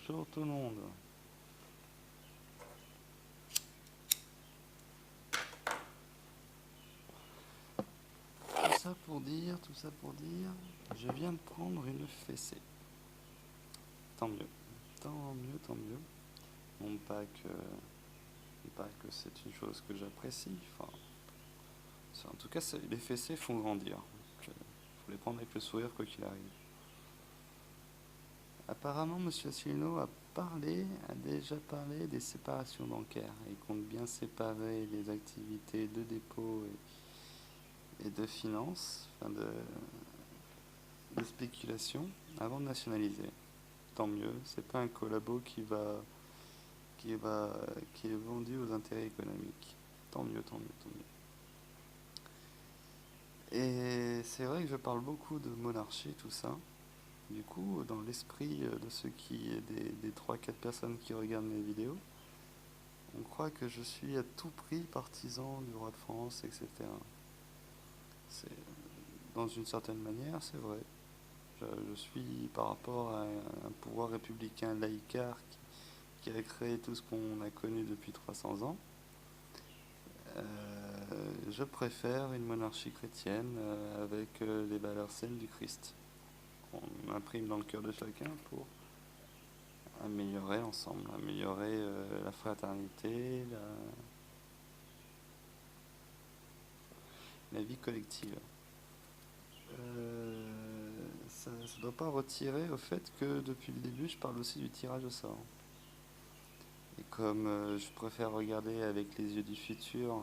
Bonjour tout le monde. Tout ça pour dire, je viens de prendre une fessée. Tant mieux, tant mieux, tant mieux. Non pas que c'est une chose que j'apprécie. Enfin, en tout cas, les fessées font grandir. Donc, faut les prendre avec le sourire quoi qu'il arrive. Apparemment, Monsieur Asselineau a déjà parlé des séparations bancaires. Il compte bien séparer les activités de dépôt et de finance, enfin de spéculation, avant de nationaliser. Tant mieux, c'est pas un collabo qui va, qui est vendu aux intérêts économiques. Tant mieux, tant mieux, tant mieux. Et c'est vrai que je parle beaucoup de monarchie, tout ça. Du coup, dans l'esprit de ceux des 3-4 personnes qui regardent mes vidéos, on croit que je suis à tout prix partisan du roi de France, etc. C'est, dans une certaine manière, c'est vrai. Je suis par rapport à un pouvoir républicain laïcard qui a créé tout ce qu'on a connu depuis 300 ans. Je préfère une monarchie chrétienne avec les valeurs saines du Christ. On imprime dans le cœur de chacun pour améliorer ensemble, améliorer la fraternité, la vie collective. Ça ne doit pas retirer au fait que depuis le début, je parle aussi du tirage au sort. Et comme je préfère regarder avec les yeux du futur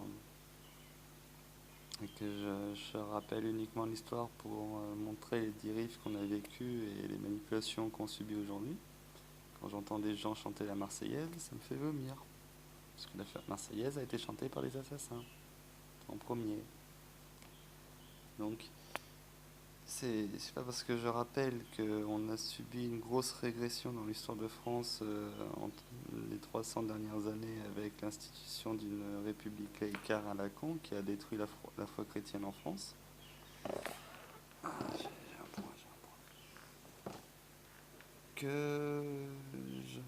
et que je rappelle uniquement l'histoire pour montrer les dérives qu'on a vécues et les manipulations qu'on subit aujourd'hui, quand j'entends des gens chanter la Marseillaise, ça me fait vomir. Parce que la Marseillaise a été chantée par les assassins, en premier. Donc, c'est pas parce que je rappelle qu'on a subi une grosse régression dans l'histoire de France entre les 300 dernières années avec l'institution d'une république laïcare à la con qui a détruit la foi chrétienne en France. Que je,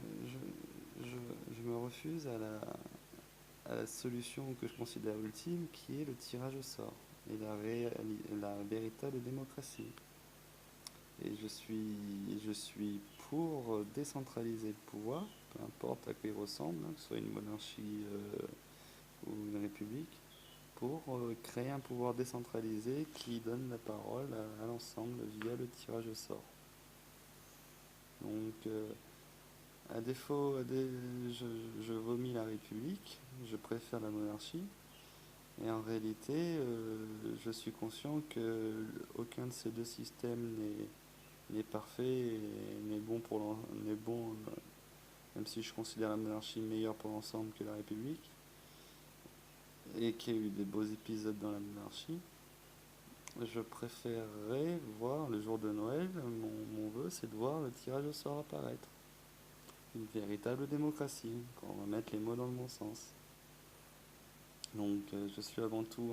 je me refuse à la solution que je considère ultime qui est le tirage au sort et la véritable démocratie. Et je suis pour décentraliser le pouvoir, peu importe à quoi il ressemble, hein, que ce soit une monarchie ou une république, pour créer un pouvoir décentralisé qui donne la parole à l'ensemble via le tirage au sort. Donc, à défaut, je vomis la République, je préfère la monarchie. Et en réalité, je suis conscient que aucun de ces deux systèmes n'est parfait et n'est bon, même si je considère la monarchie meilleure pour l'ensemble que la République, et qu'il y a eu des beaux épisodes dans la monarchie. Je préférerais voir le jour de Noël, mon vœu, c'est de voir le tirage au sort apparaître. Une véritable démocratie, quand on va mettre les mots dans le bon sens. Donc je suis avant tout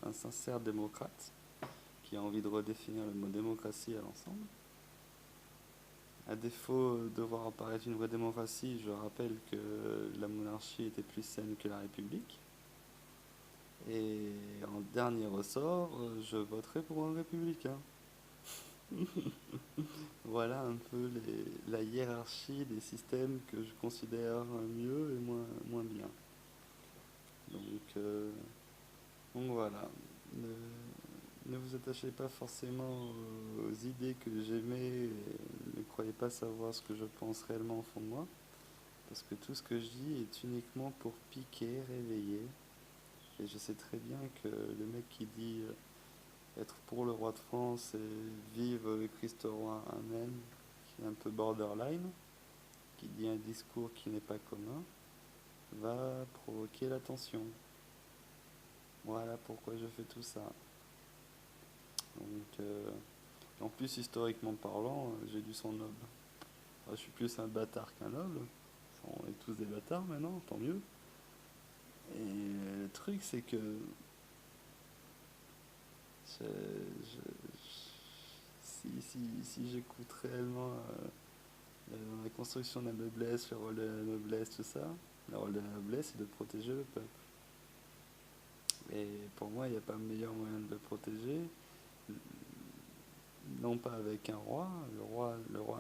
un sincère démocrate qui a envie de redéfinir le mot démocratie à l'ensemble. À défaut de voir apparaître une vraie démocratie, je rappelle que la monarchie était plus saine que la République. Et en dernier ressort, je voterai pour un républicain. Voilà un peu la hiérarchie des systèmes que je considère mieux et moins bien. Donc, euh, donc voilà. Ne vous attachez pas forcément aux idées que j'aimais et ne croyez pas savoir ce que je pense réellement au fond de moi. Parce que tout ce que je dis est uniquement pour piquer, réveiller. Et je sais très bien que le mec qui dit être pour le roi de France et vive le Christ roi Amen, qui est un peu borderline, qui dit un discours qui n'est pas commun, va provoquer la tension. Voilà pourquoi je fais tout ça. Donc, en plus, historiquement parlant, j'ai du sang noble. Enfin, je suis plus un bâtard qu'un noble. On est tous des bâtards maintenant, tant mieux. Et le truc, c'est que je, si j'écoute réellement dans la construction de la noblesse, le rôle de la noblesse, tout ça. Le rôle de la noblesse, c'est de protéger le peuple. Et pour moi, il n'y a pas meilleur moyen de le protéger, non pas avec un roi.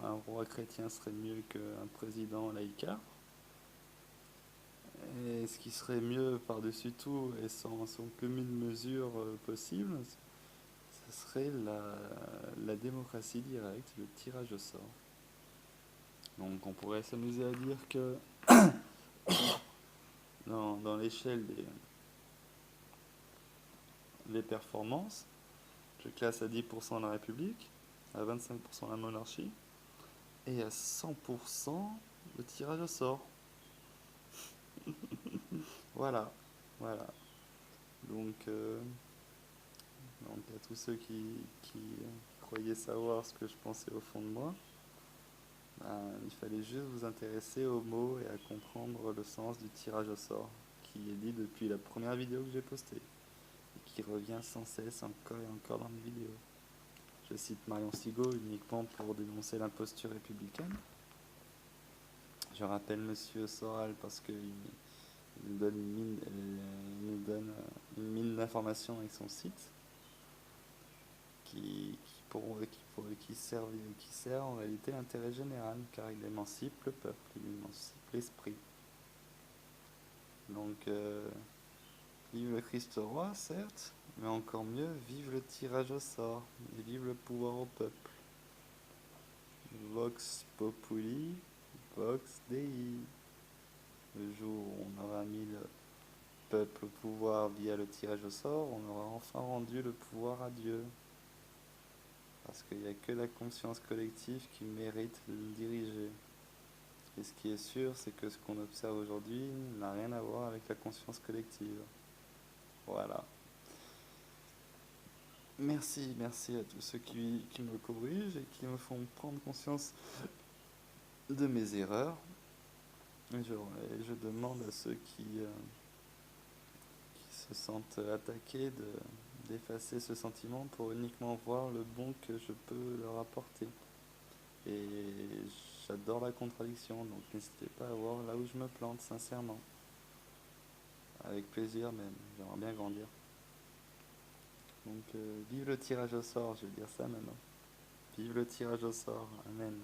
Un roi chrétien serait mieux qu'un président laïcard. Et ce qui serait mieux par-dessus tout, et sans commune mesure possible, ce serait la démocratie directe, le tirage au sort. Donc on pourrait s'amuser à dire que dans l'échelle des performances, je classe à 10% la République, à 25% la monarchie, et à 100% le tirage au sort. Voilà, voilà. Donc, donc à tous ceux qui croyaient savoir ce que je pensais au fond de moi, ben, il fallait juste vous intéresser aux mots et à comprendre le sens du tirage au sort, qui est dit depuis la première vidéo que j'ai postée, et qui revient sans cesse encore et encore dans mes vidéos. Je cite Marion Sigaud uniquement pour dénoncer l'imposture républicaine. Je rappelle Monsieur Soral parce qu'il nous donne une mine d'informations avec son site qui sert en réalité l'intérêt général, car il émancipe le peuple, il émancipe l'esprit. Donc, vive le Christ roi, certes, mais encore mieux, vive le tirage au sort, et vive le pouvoir au peuple. Vox Populi, Vox Dei. Le jour où on aura mis le peuple au pouvoir via le tirage au sort, on aura enfin rendu le pouvoir à Dieu. Parce qu'il n'y a que la conscience collective qui mérite de nous diriger. Et ce qui est sûr, c'est que ce qu'on observe aujourd'hui n'a rien à voir avec la conscience collective. Voilà. Merci à tous ceux qui me corrigent et qui me font prendre conscience de mes erreurs. Et je demande à ceux qui se sentent attaqués d'effacer ce sentiment pour uniquement voir le bon que je peux leur apporter. Et j'adore la contradiction, donc n'hésitez pas à voir là où je me plante, sincèrement. Avec plaisir même, j'aimerais bien grandir. Donc vive le tirage au sort, je vais dire ça maintenant. Vive le tirage au sort, amen.